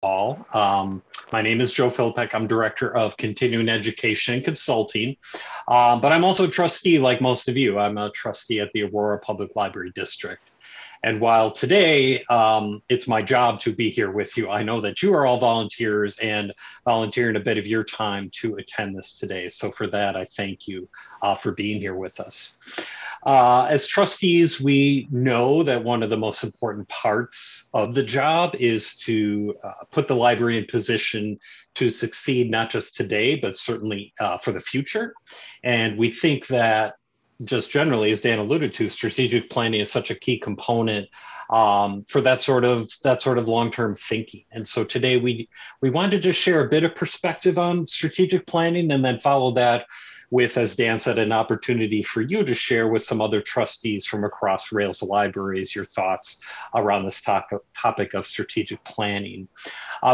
all. My name is Joe Philpek. I'm Director of Continuing Education and Consulting, but I'm also a trustee like most of you. I'm a trustee at the Aurora Public Library District. And while today it's my job to be here with you, I know that you are all volunteers and volunteering a bit of your time to attend this today. So for that, I thank you for being here with us. As trustees, we know that one of the most important parts of the job is to put the library in position to succeed, not just today, but certainly for the future. And we think that just generally, as Dan alluded to, strategic planning is such a key component for that sort of long-term thinking. And so today we wanted to share a bit of perspective on strategic planning, and then follow that with, as Dan said, an opportunity for you to share with some other trustees from across Rails libraries your thoughts around this topic of strategic planning.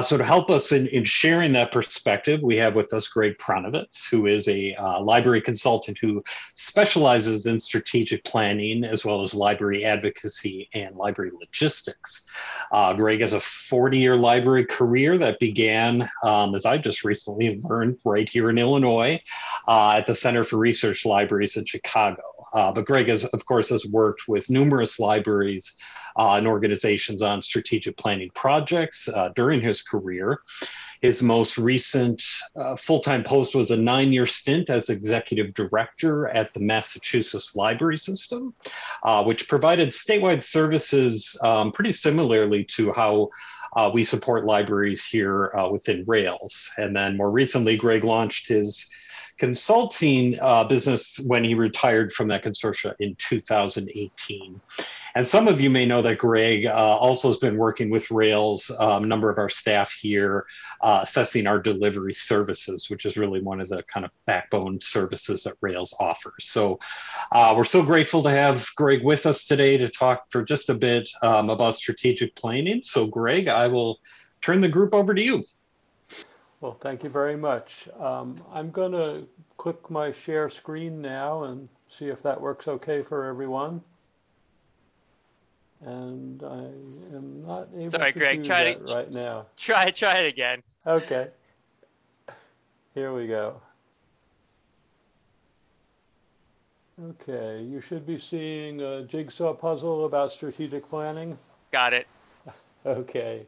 So to help us in sharing that perspective, we have with us Greg Pronevitz, who is a library consultant who specializes in strategic planning as well as library advocacy and library logistics. Greg has a 40-year library career that began, as I just recently learned, right here in Illinois at the Center for Research Libraries in Chicago. But Greg, of course, has worked with numerous libraries and organizations on strategic planning projects during his career. His most recent full-time post was a 9-year stint as executive director at the Massachusetts Library System, which provided statewide services pretty similarly to how we support libraries here within Rails. And then more recently, Greg launched his consulting business when he retired from that consortia in 2018. And some of you may know that Greg also has been working with Rails, a number of our staff here, assessing our delivery services, which is really one of the kind of backbone services that Rails offers. So we're so grateful to have Greg with us today to talk for just a bit about strategic planning. So Greg, I will turn the group over to you. Well, thank you very much. I'm going to click my share screen now and see if that works okay for everyone. And I am not able Sorry, to Greg, do that right now. Try it again. Okay. Here we go. Okay, you should be seeing a jigsaw puzzle about strategic planning. Got it. Okay.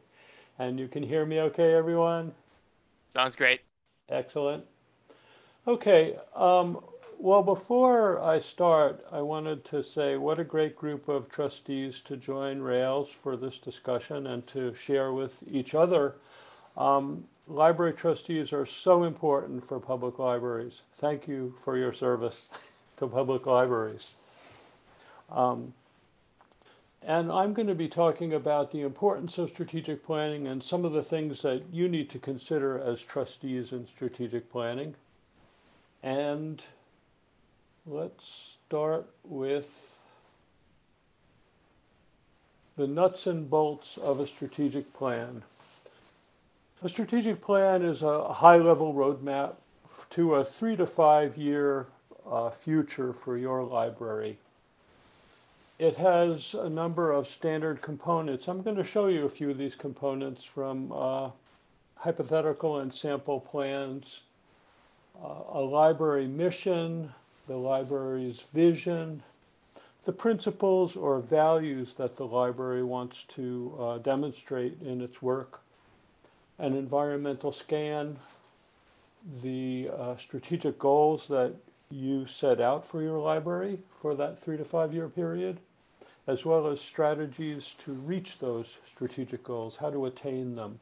And you can hear me okay, everyone? Sounds great. Excellent. Okay. Well, before I start, I wanted to say what a great group of trustees to join Rails for this discussion and to share with each other. Library trustees are so important for public libraries. Thank you for your service to public libraries. And I'm going to be talking about the importance of strategic planning and some of the things that you need to consider as trustees in strategic planning. And let's start with the nuts and bolts of a strategic plan. A strategic plan is a high-level roadmap to a 3 to 5 year future for your library. It has a number of standard components. I'm going to show you a few of these components from hypothetical and sample plans, a library mission, the library's vision, the principles or values that the library wants to demonstrate in its work, an environmental scan, the strategic goals that you set out for your library for that 3 to 5 year period, as well as strategies to reach those strategic goals, how to attain them,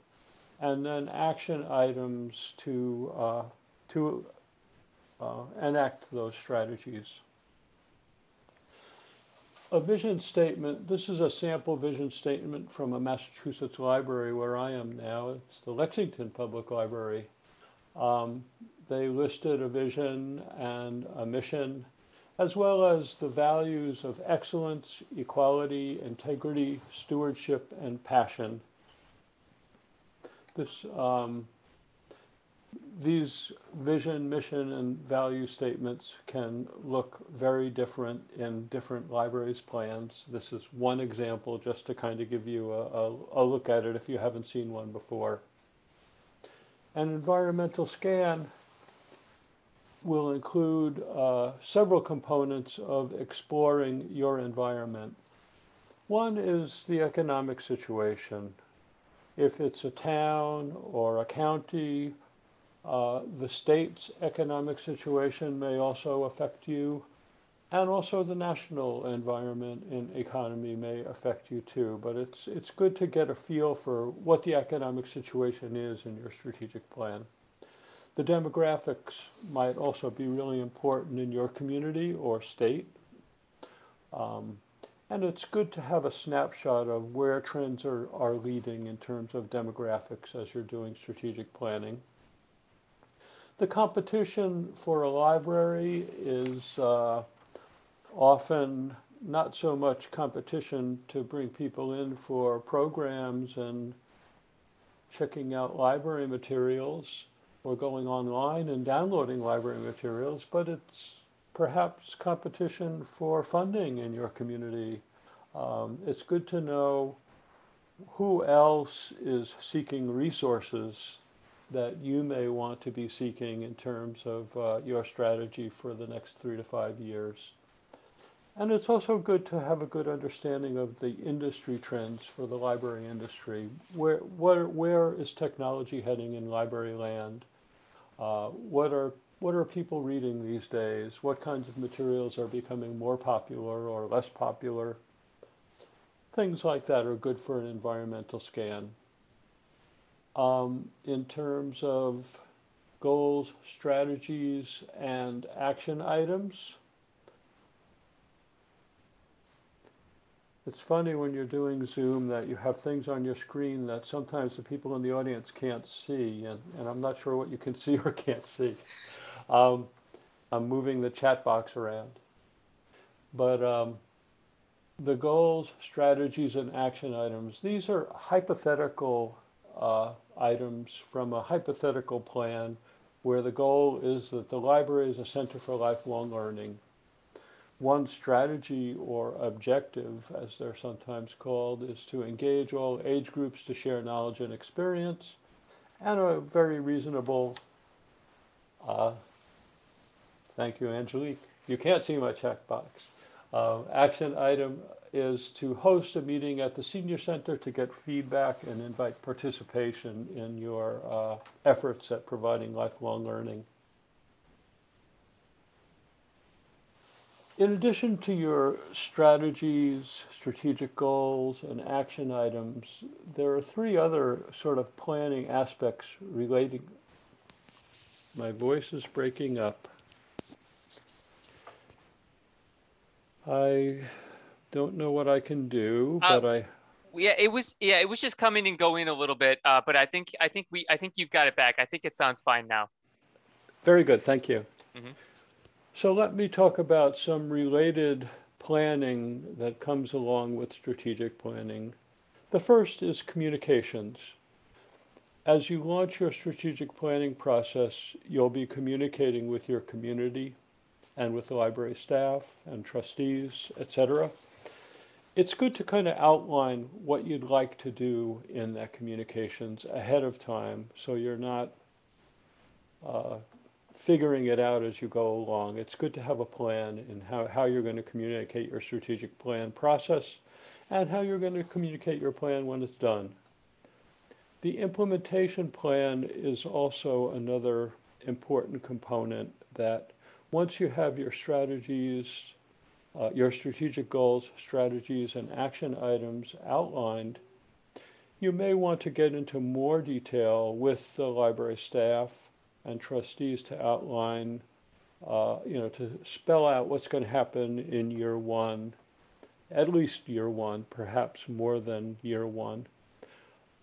and then action items to enact those strategies. A vision statement, this is a sample vision statement from a Massachusetts library where I am now. It's the Lexington Public Library. They listed a vision and a mission, as well as the values of excellence, equality, integrity, stewardship, and passion. these vision, mission, and value statements can look very different in different libraries' plans. This is one example just to kind of give you a look at it if you haven't seen one before. An environmental scan will include several components of exploring your environment. One is the economic situation. If it's a town or a county, the state's economic situation may also affect you, and also the national environment and economy may affect you too. But it's good to get a feel for what the economic situation is in your strategic plan. The demographics might also be really important in your community or state. And it's good to have a snapshot of where trends are leading in terms of demographics as you're doing strategic planning. The competition for a library is often not so much competition to bring people in for programs and checking out library materials or going online and downloading library materials, but it's perhaps competition for funding in your community. It's good to know who else is seeking resources that you may want to be seeking in terms of your strategy for the next 3 to 5 years. And it's also good to have a good understanding of the industry trends for the library industry. Where is technology heading in library land? What are people reading these days? What kinds of materials are becoming more popular or less popular? Things like that are good for an environmental scan. In terms of goals, strategies, and action items, it's funny when you're doing Zoom that you have things on your screen that sometimes the people in the audience can't see, and I'm not sure what you can see or can't see. I'm moving the chat box around. But the goals, strategies, and action items, these are hypothetical items from a hypothetical plan where the goal is that the library is a center for lifelong learning. One strategy or objective, as they're sometimes called, is to engage all age groups to share knowledge and experience, and a very reasonable, thank you, Angelique. You can't see my checkbox. Action item is to host a meeting at the Senior Center to get feedback and invite participation in your efforts at providing lifelong learning. In addition to your strategies, strategic goals, and action items, there are 3 other sort of planning aspects relating. My voice is breaking up. I don't know what I can do, but Yeah, it was just coming and going a little bit, but I think you've got it back. I think it sounds fine now. Very good, thank you. Mm-hmm. So let me talk about some related planning that comes along with strategic planning. The first is communications. As you launch your strategic planning process, you'll be communicating with your community and with the library staff and trustees, etc. It's good to kind of outline what you'd like to do in that communications ahead of time so you're not figuring it out as you go along. It's good to have a plan in how you're going to communicate your strategic plan process and how you're going to communicate your plan when it's done. The implementation plan is also another important component that once you have your strategies, your strategic goals, strategies, and action items outlined, you may want to get into more detail with the library staff and trustees to outline, to spell out what's going to happen in year 1, at least year 1, perhaps more than year 1.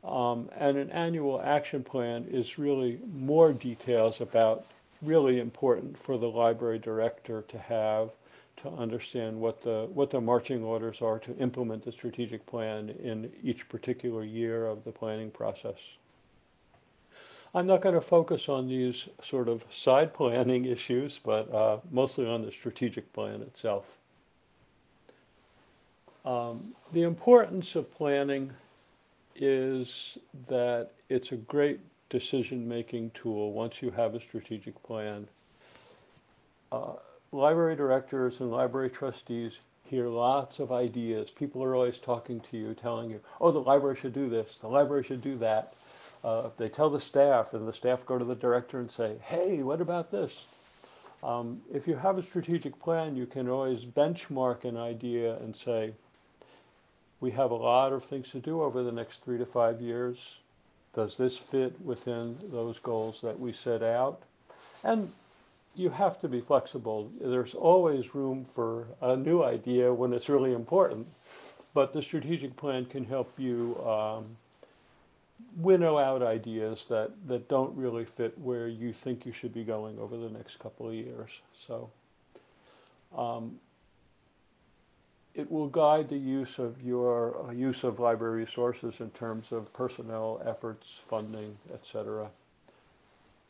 And an annual action plan is really more details about really important for the library director to have to understand what the marching orders are to implement the strategic plan in each particular year of the planning process. I'm not going to focus on these sort of side planning issues, but mostly on the strategic plan itself. The importance of planning is that it's a great decision-making tool once you have a strategic plan. Library directors and library trustees hear lots of ideas. People are always talking to you, telling you, oh, the library should do this, the library should do that. They tell the staff, and the staff go to the director and say, hey, what about this? If you have a strategic plan, you can always benchmark an idea and say, we have a lot of things to do over the next 3 to 5 years. Does this fit within those goals that we set out? And you have to be flexible. There's always room for a new idea when it's really important, but the strategic plan can help you winnow out ideas that don't really fit where you think you should be going over the next couple of years. So it will guide the use of your use of library resources in terms of personnel, efforts, funding, etc.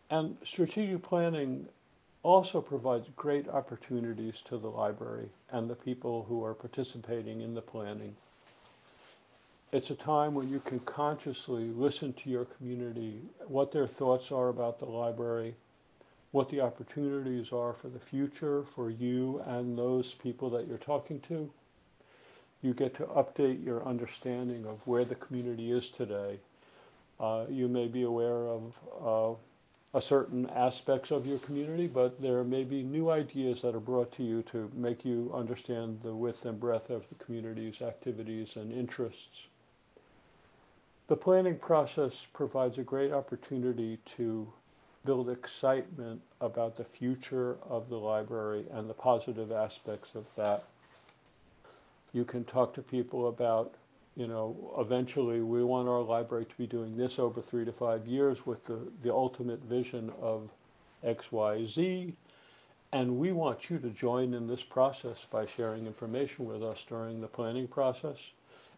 And strategic planning also provides great opportunities to the library and the people who are participating in the planning. It's a time when you can consciously listen to your community, what their thoughts are about the library, what the opportunities are for the future for you and those people that you're talking to. You get to update your understanding of where the community is today. You may be aware of certain aspects of your community, but there may be new ideas that are brought to you to make you understand the width and breadth of the community's activities and interests. The planning process provides a great opportunity to build excitement about the future of the library and the positive aspects of that. You can talk to people about, eventually we want our library to be doing this over 3 to 5 years with the ultimate vision of X, Y, Z. And we want you to join in this process by sharing information with us during the planning process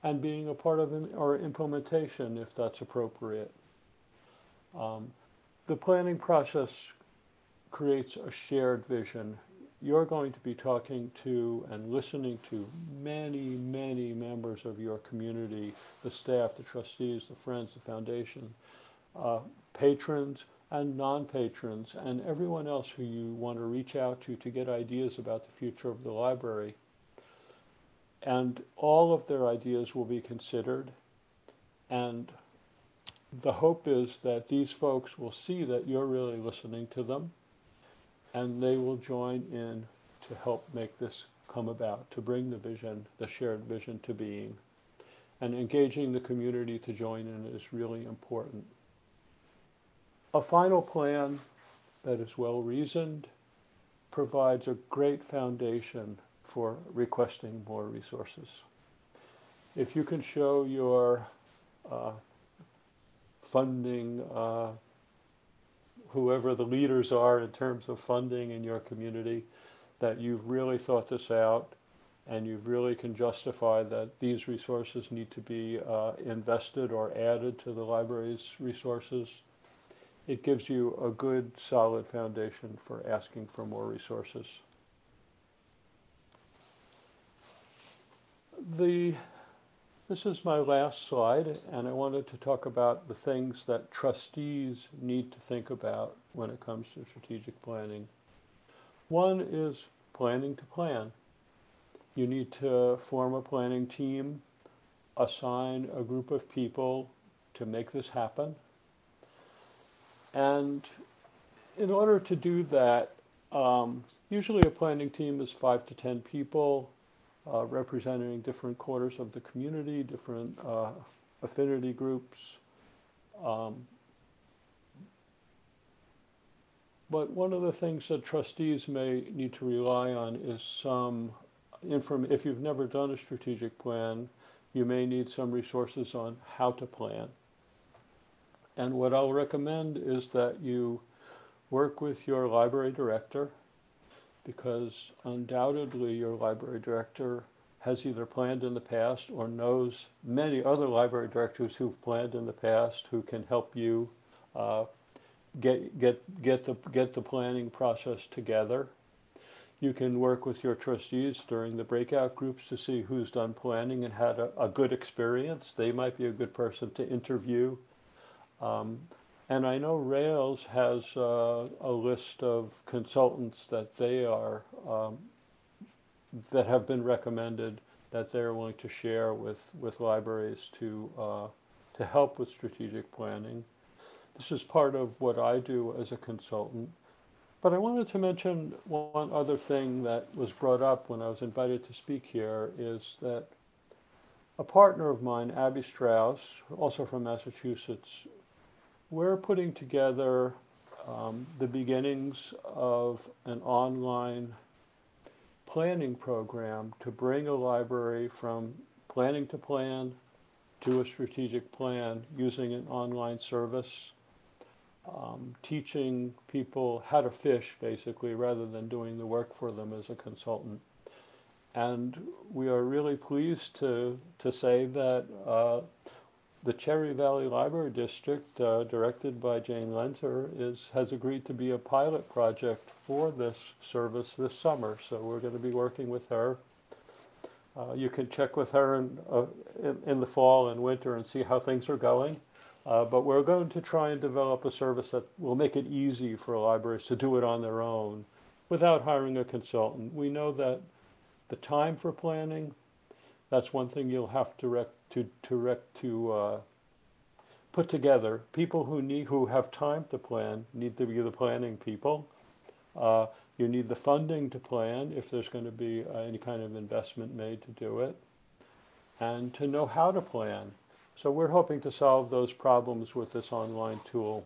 and being a part of our implementation if that's appropriate. The planning process creates a shared vision. You're going to be talking to and listening to many, many members of your community, the staff, the trustees, the friends, the foundation, patrons and non-patrons, and everyone else who you want to reach out to get ideas about the future of the library. And all of their ideas will be considered, and the hope is that these folks will see that you're really listening to them, and they will join in to help make this come about, to bring the vision, the shared vision to being. And engaging the community to join in is really important. A final plan that is well reasoned provides a great foundation for requesting more resources. If you can show your funding, whoever the leaders are in terms of funding in your community, that you've really thought this out and you really can justify that these resources need to be invested or added to the library's resources, it gives you a good, solid foundation for asking for more resources. This is my last slide, and I wanted to talk about the things that trustees need to think about when it comes to strategic planning. One is planning to plan. You need to form a planning team, assign a group of people to make this happen. And in order to do that, usually a planning team is 5 to 10 people, representing different quarters of the community, different affinity groups. But one of the things that trustees may need to rely on is some information. If you've never done a strategic plan, you may need some resources on how to plan. And what I'll recommend is that you work with your library director, because undoubtedly your library director has either planned in the past or knows many other library directors who've planned in the past who can help you get the planning process together. You can work with your trustees during the breakout groups to see who's done planning and had a good experience. They might be a good person to interview. And I know Rails has a list of consultants that they are that have been recommended that they're willing to share with libraries to help with strategic planning. This is part of what I do as a consultant. But I wanted to mention one other thing that was brought up when I was invited to speak here is that a partner of mine, Abby Strauss, also from Massachusetts, we're putting together the beginnings of an online planning program to bring a library from planning to plan to a strategic plan using an online service, teaching people how to fish, basically, rather than doing the work for them as a consultant. And we are really pleased to say that the Cherry Valley Library District, directed by Jane Lenzer, has agreed to be a pilot project for this service this summer. So we're going to be working with her. You can check with her in the fall and winter and see how things are going. But we're going to try and develop a service that will make it easy for libraries to do it on their own without hiring a consultant. We know that the time for planning, that's one thing you'll have to put together. People who have time to plan need to be the planning people. You need the funding to plan if there's going to be any kind of investment made to do it, and to know how to plan. So we're hoping to solve those problems with this online tool.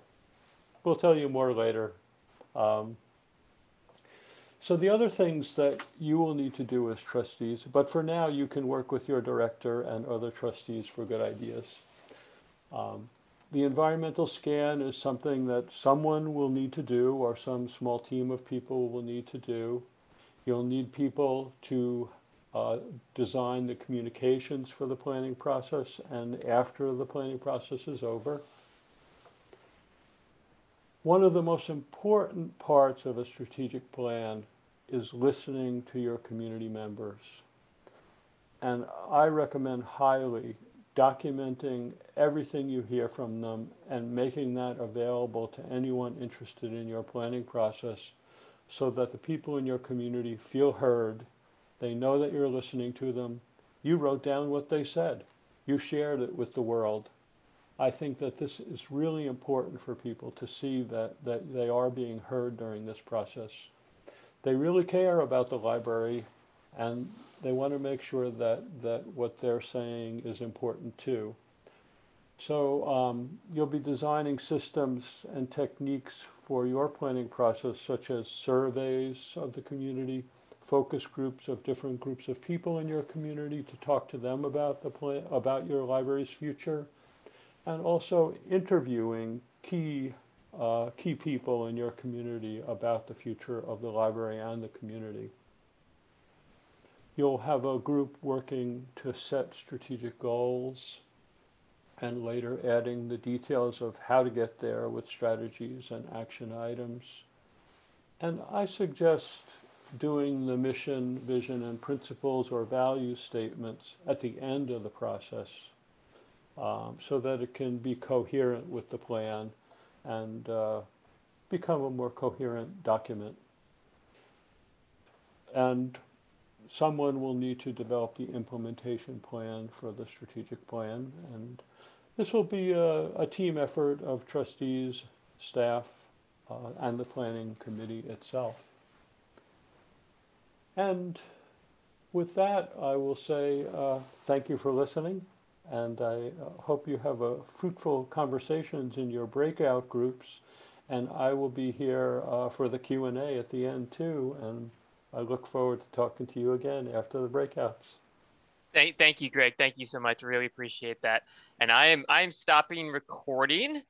We'll tell you more later. So the other things that you will need to do as trustees, but for now you can work with your director and other trustees for good ideas. The environmental scan is something that someone will need to do, or some small team of people will need to do. You'll need people to design the communications for the planning process and after the planning process is over. One of the most important parts of a strategic plan is listening to your community members. And I recommend highly documenting everything you hear from them and making that available to anyone interested in your planning process so that the people in your community feel heard. They know that you're listening to them. You wrote down what they said. You shared it with the world. I think that this is really important for people to see that they are being heard during this process. They really care about the library, and they want to make sure that what they're saying is important too. So you'll be designing systems and techniques for your planning process, such as surveys of the community, focus groups of different groups of people in your community to talk to them about about your library's future, and also interviewing key people in your community about the future of the library and the community. You'll have a group working to set strategic goals and later adding the details of how to get there with strategies and action items. And I suggest doing the mission, vision, and principles or value statements at the end of the process so that it can be coherent with the plan and become a more coherent document. And someone will need to develop the implementation plan for the strategic plan, and this will be a team effort of trustees, staff, and the planning committee itself. And with that, I will say thank you for listening, and I hope you have fruitful conversations in your breakout groups, and I will be here for the Q&A at the end too, and I look forward to talking to you again after the breakouts. Thank you, Greg. Thank you so much. Really appreciate that. And I am stopping recording.